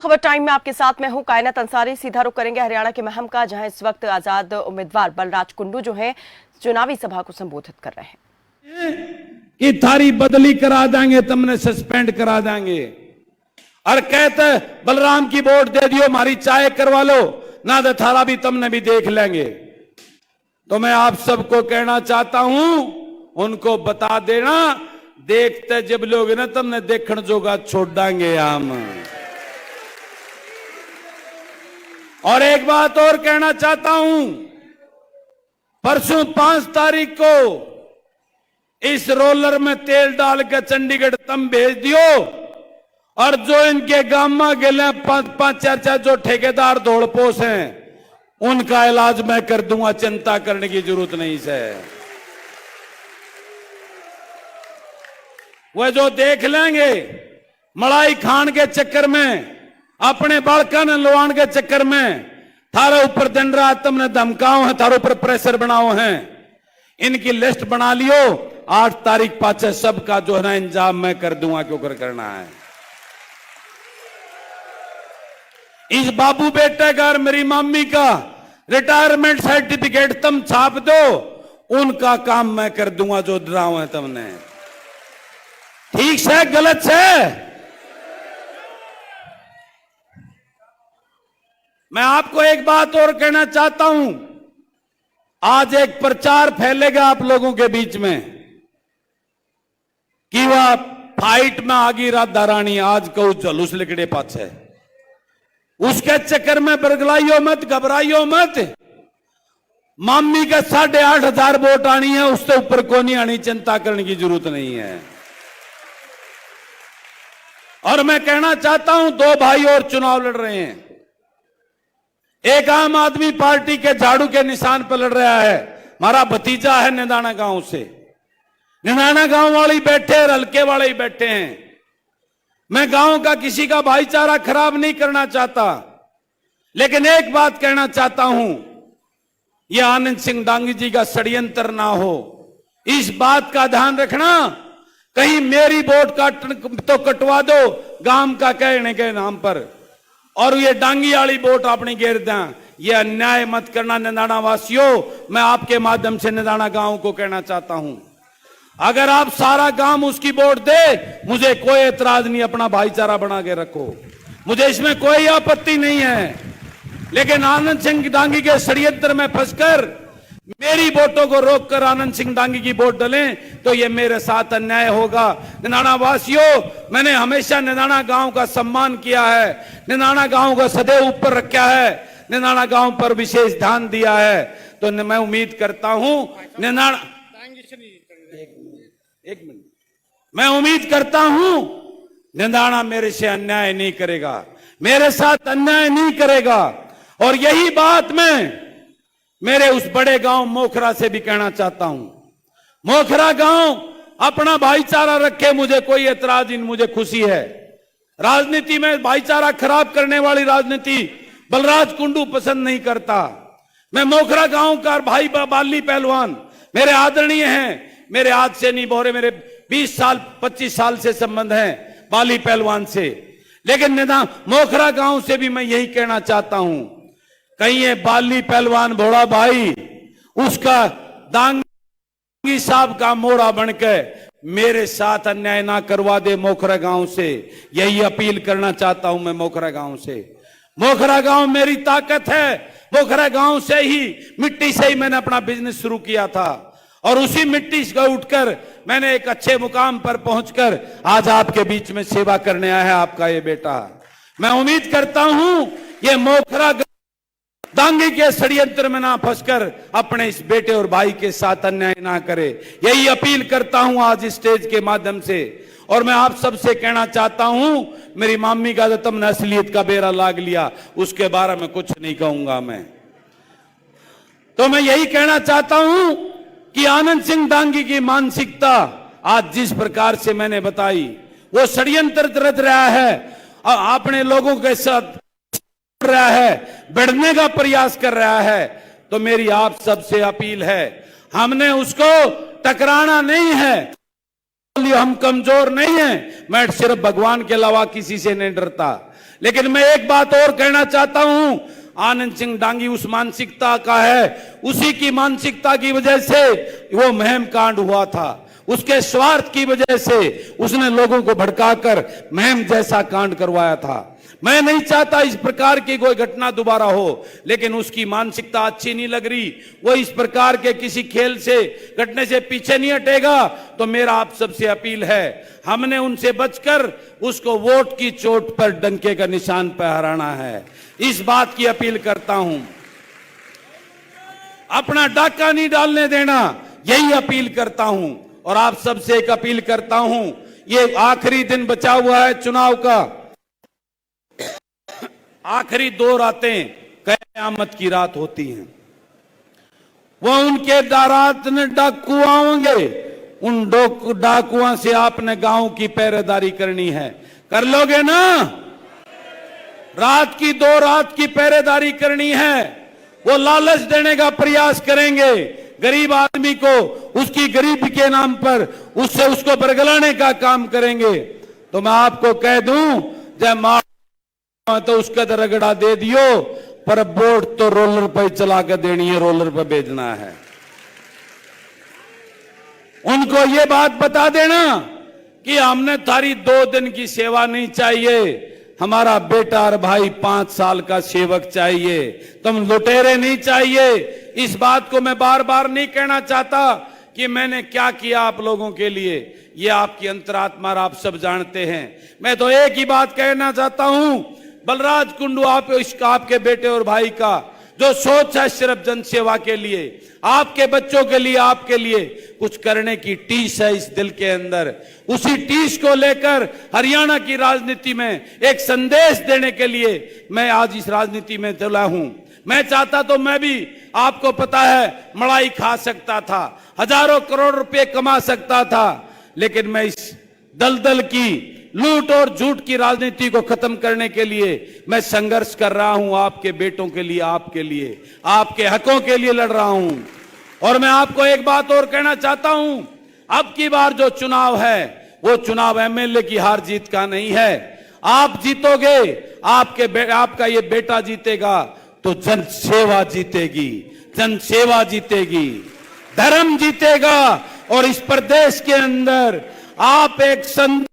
खबर टाइम में आपके साथ मैं हूं कायनात अंसारी। सीधा रुख करेंगे हरियाणा के महम का, जहां इस वक्त आजाद उम्मीदवार बलराज कुंडू जो है चुनावी सभा को संबोधित कर रहे हैं कि थारी बदली करा देंगे, तुमने सस्पेंड करा देंगे। और कहते बलराम की वोट दे दियो, हमारी चाय करवा लो ना, तो थारा भी तुमने भी देख लेंगे। तो मैं आप सबको कहना चाहता हूं, उनको बता देना, देखते जब लोग ना तुमने देखण जोगा छोड़ देंगे हम। और एक बात और कहना चाहता हूं, परसों 5 तारीख को इस रोलर में तेल डाल के चंडीगढ़ तुम भेज दियो, और जो इनके गामा गेले 5-4 जो ठेकेदार दौड़पोस हैं, उनका इलाज मैं कर दूंगा, चिंता करने की जरूरत नहीं से। वह जो देख लेंगे मलाई खान के चक्कर में, अपने बालका ने लोहान के चक्कर में थारे ऊपर दिन रात तुमने धमकाओ है, थारे ऊपर प्रेशर बनाओ है, इनकी लिस्ट बना लियो। 8 तारीख पाचे सबका जो है ना इंतजाम मैं कर दूंगा, क्यों करना है। इस बाबू बेटे का और मेरी मम्मी का रिटायरमेंट सर्टिफिकेट तुम छाप दो, उनका काम मैं कर दूंगा जो डराओ है तुमने। ठीक से गलत से मैं आपको एक बात और कहना चाहता हूं। आज एक प्रचार फैलेगा आप लोगों के बीच में कि वह फाइट में आगी राधा रानी, आज कहू जुलूस लिकड़े पाछे, उसके चक्कर में बरगलाइयो मत, घबराइयो मत। मामी का 8,500 वोट आनी है, उससे ऊपर को नहीं आनी, चिंता करने की जरूरत नहीं है। और मैं कहना चाहता हूं, 2 भाई और चुनाव लड़ रहे हैं। एक आम आदमी पार्टी के झाड़ू के निशान पर लड़ रहा है, हमारा भतीजा है निदाना गांव से। निदाना गांव वाले ही बैठे हैं, हल्के वाले ही बैठे हैं। मैं गांव का किसी का भाईचारा खराब नहीं करना चाहता, लेकिन एक बात कहना चाहता हूं, यह आनंद सिंह डांगी जी का षड्यंत्र ना हो, इस बात का ध्यान रखना। कहीं मेरी वोट काट तो कटवा दो गांव का कहने के नाम पर, और ये डांगी वाली वोट अपनी गिर दें, ये अन्याय मत करना निदाना वासियों। मैं आपके माध्यम से निदाना गांव को कहना चाहता हूं, अगर आप सारा गांव उसकी वोट दे, मुझे कोई एतराज नहीं, अपना भाईचारा बना के रखो, मुझे इसमें कोई आपत्ति नहीं है। लेकिन आनंद सिंह डांगी के षड्यंत्र में फंसकर मेरी वोटों को रोककर आनंद सिंह डांगी की वोट डालें, तो ये मेरे साथ अन्याय होगा। निदाना वासियों, मैंने हमेशा निदाना गांव का सम्मान किया है, निदाना गांव को सदैव ऊपर रखा है, निदाना गांव पर विशेष ध्यान दिया है। तो मैं उम्मीद करता हूं निदाना, एक मिनट, मैं उम्मीद करता हूं निदाना मेरे से अन्याय नहीं करेगा, मेरे साथ अन्याय नहीं करेगा। और यही बात मैं मेरे उस बड़े गांव मोखरा से भी कहना चाहता हूं। मोखरा गांव अपना भाईचारा रखे, मुझे कोई एतराज नहीं, मुझे खुशी है। राजनीति में भाईचारा खराब करने वाली राजनीति बलराज कुंडू पसंद नहीं करता। मैं मोखरा गांव का भाई बाली पहलवान मेरे आदरणीय हैं, मेरे हाथ से नहीं बोरे, मेरे 20 साल 25 साल से संबंध है बाली पहलवान से। लेकिन मोखरा गांव से भी मैं यही कहना चाहता हूं, कहीं ये बाली पहलवान भोड़ा भाई उसका दांगी साहब का मोड़ा बनकर मेरे साथ अन्याय ना करवा दे मोखरा गांव से। यही अपील करना चाहता हूं मैं मोखरा गांव से। मोखरा गांव मेरी ताकत है, मोखरा गांव से ही, मिट्टी से ही मैंने अपना बिजनेस शुरू किया था, और उसी मिट्टी से उठकर मैंने एक अच्छे मुकाम पर पहुंचकर आज आपके बीच में सेवा करने आया है आपका ये बेटा। मैं उम्मीद करता हूं ये मोखरा दांगी के षड्यंत्र में ना फंसकर अपने इस बेटे और भाई के साथ अन्याय ना करे। यही अपील करता हूं आज इस स्टेज के माध्यम से। और मैं आप सबसे कहना चाहता हूं, मेरी मामी का जो तुमने असलियत का बेड़ा लाग लिया, उसके बारे में कुछ नहीं कहूंगा मैं। तो मैं यही कहना चाहता हूं कि आनंद सिंह डांगी की मानसिकता आज जिस प्रकार से मैंने बताई, वो षड्यंत्र रच रहा है, अपने लोगों के साथ रहा है, बढ़ने का प्रयास कर रहा है। तो मेरी आप सबसे अपील है, हमने उसको टकराना नहीं है, हम कमजोर नहीं हैं। मैं सिर्फ भगवान के अलावा किसी से नहीं डरता, लेकिन मैं एक बात और कहना चाहता हूं, आनंद सिंह डांगी उस मानसिकता का है, उसी की मानसिकता की वजह से वो महम कांड हुआ था। उसके स्वार्थ की वजह से उसने लोगों को भड़काकर महम जैसा कांड करवाया था। मैं नहीं चाहता इस प्रकार की कोई घटना दोबारा हो, लेकिन उसकी मानसिकता अच्छी नहीं लग रही। वो इस प्रकार के किसी खेल से घटने से पीछे नहीं हटेगा। तो मेरा आप सबसे अपील है, हमने उनसे बचकर उसको वोट की चोट पर डंके का निशान पर हराना है। इस बात की अपील करता हूं, अपना डाका नहीं डालने देना, यही अपील करता हूं। और आप सबसे एक अपील करता हूं, ये आखिरी दिन बचा हुआ है चुनाव का, आखिरी 2 रातें कयामत की रात होती हैं। वो उनके रात में डाकू आएंगे, उन डाकुओं से आपने गांव की पहरेदारी करनी है। कर लोगे ना? रात की 2 रात की पहरेदारी करनी है। वो लालच देने का प्रयास करेंगे गरीब आदमी को, उसकी गरीबी के नाम पर उससे उसको बरगलाने का काम करेंगे। तो मैं आपको कह दूं, जय मां तो उसका रगड़ा दे दियो, पर वोट तो रोलर पर चला के देनी है, रोलर पर भेजना है। उनको ये बात बता देना कि हमने तारी 2 दिन की सेवा नहीं चाहिए, हमारा बेटा और भाई 5 साल का सेवक चाहिए, तुम लुटेरे नहीं चाहिए। इस बात को मैं बार बार नहीं कहना चाहता कि मैंने क्या किया आप लोगों के लिए, ये आपकी अंतरात्मा आप सब जानते हैं। मैं तो एक ही बात कहना चाहता हूं, बलराज कुंडू आपके बेटे और भाई का जो सोच है सिर्फ जनसेवा के लिए, आपके बच्चों के लिए, आपके लिए कुछ करने की टीस है इस दिल के अंदर, उसी टीस को लेकर हरियाणा की राजनीति में एक संदेश देने के लिए मैं आज इस राजनीति में चला हूं। मैं चाहता तो मैं भी, आपको पता है, मलाई खा सकता था, हजारों करोड़ रुपए कमा सकता था, लेकिन मैं इस दलदल की लूट और झूठ की राजनीति को खत्म करने के लिए मैं संघर्ष कर रहा हूं। आपके बेटों के लिए, आपके लिए, आपके हकों के लिए लड़ रहा हूं। और मैं आपको एक बात और कहना चाहता हूं, अब की बार जो चुनाव है वो चुनाव एमएलए की हार जीत का नहीं है। आप जीतोगे, आपका ये बेटा जीतेगा तो जन सेवा जीतेगी, जन सेवा जीतेगी, धर्म जीतेगा। और इस प्रदेश के अंदर आप एक संदेश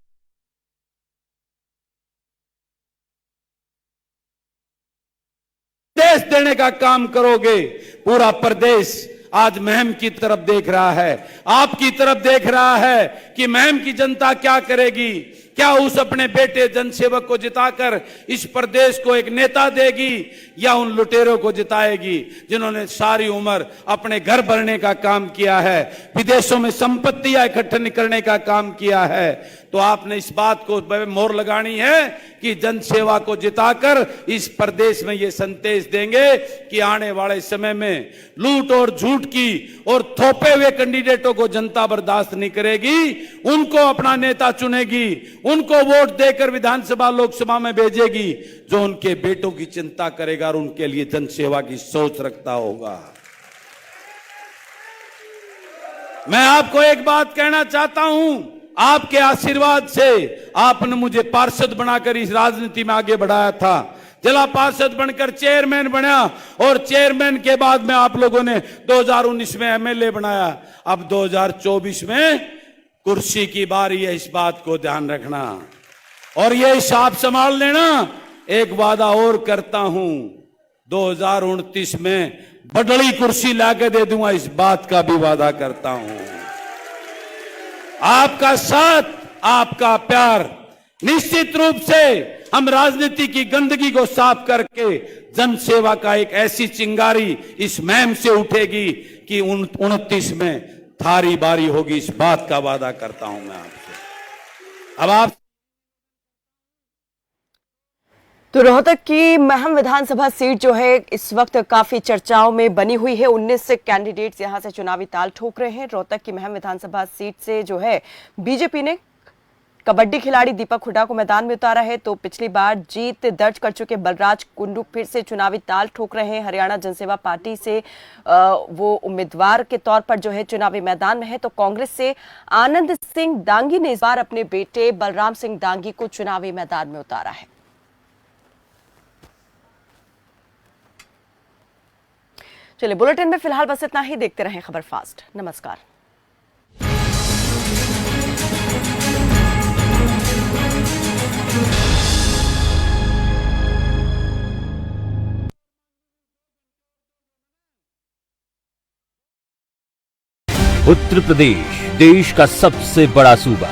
देने का काम करोगे। पूरा प्रदेश आज महम की तरफ देख रहा है, आपकी तरफ देख रहा है कि महम की जनता क्या करेगी, क्या उस अपने बेटे जनसेवक को जिताकर इस प्रदेश को एक नेता देगी, या उन लुटेरों को जिताएगी जिन्होंने सारी उम्र अपने घर भरने का काम किया है, विदेशों में संपत्तियां इकट्ठा करने का काम किया है। तो आपने इस बात को मोहर लगानी है कि जनसेवा को जिताकर इस प्रदेश में ये संदेश देंगे कि आने वाले समय में लूट और झूठ की और थोपे हुए कैंडिडेटों को जनता बर्दाश्त नहीं करेगी, उनको अपना नेता चुनेगी, उनको वोट देकर विधानसभा लोकसभा में भेजेगी जो उनके बेटों की चिंता करेगा और उनके लिए जनसेवा की सोच रखता होगा। मैं आपको एक बात कहना चाहता हूं, आपके आशीर्वाद से आपने मुझे पार्षद बनाकर इस राजनीति में आगे बढ़ाया था, जिला पार्षद बनकर चेयरमैन बना, और चेयरमैन के बाद में आप लोगों ने 2019 में एमएलए बनाया। अब 2024 में कुर्सी की बारी है, इस बात को ध्यान रखना और ये हिसाब संभाल लेना। एक वादा और करता हूं, 2029 में बड़ी कुर्सी लाके दे दूंगा, इस बात का भी वादा करता हूं। आपका साथ, आपका प्यार, निश्चित रूप से हम राजनीति की गंदगी को साफ करके जनसेवा का एक ऐसी चिंगारी इस महम से उठेगी कि 29 में थारी बारी होगी, इस बात का वादा करता हूं मैं आपसे। अब आप तो रोहतक की महम विधानसभा सीट जो है इस वक्त काफी चर्चाओं में बनी हुई है। 19 कैंडिडेट्स यहां से चुनावी ताल ठोक रहे हैं। रोहतक की महम विधानसभा सीट से जो है बीजेपी ने कबड्डी खिलाड़ी दीपक हुड्डा को मैदान में उतारा है, तो पिछली बार जीत दर्ज कर चुके बलराज कुंडू फिर से चुनावी ताल ठोक रहे हैं। हरियाणा जनसेवा पार्टी से वो उम्मीदवार के तौर पर जो है चुनावी मैदान में है। तो कांग्रेस से आनंद सिंह डांगी ने इस बार अपने बेटे बलराम सिंह डांगी को चुनावी मैदान में उतारा है। चलिए बुलेटिन में फिलहाल बस इतना ही। देखते रहें खबर फास्ट। नमस्कार। उत्तर प्रदेश देश का सबसे बड़ा सूबा,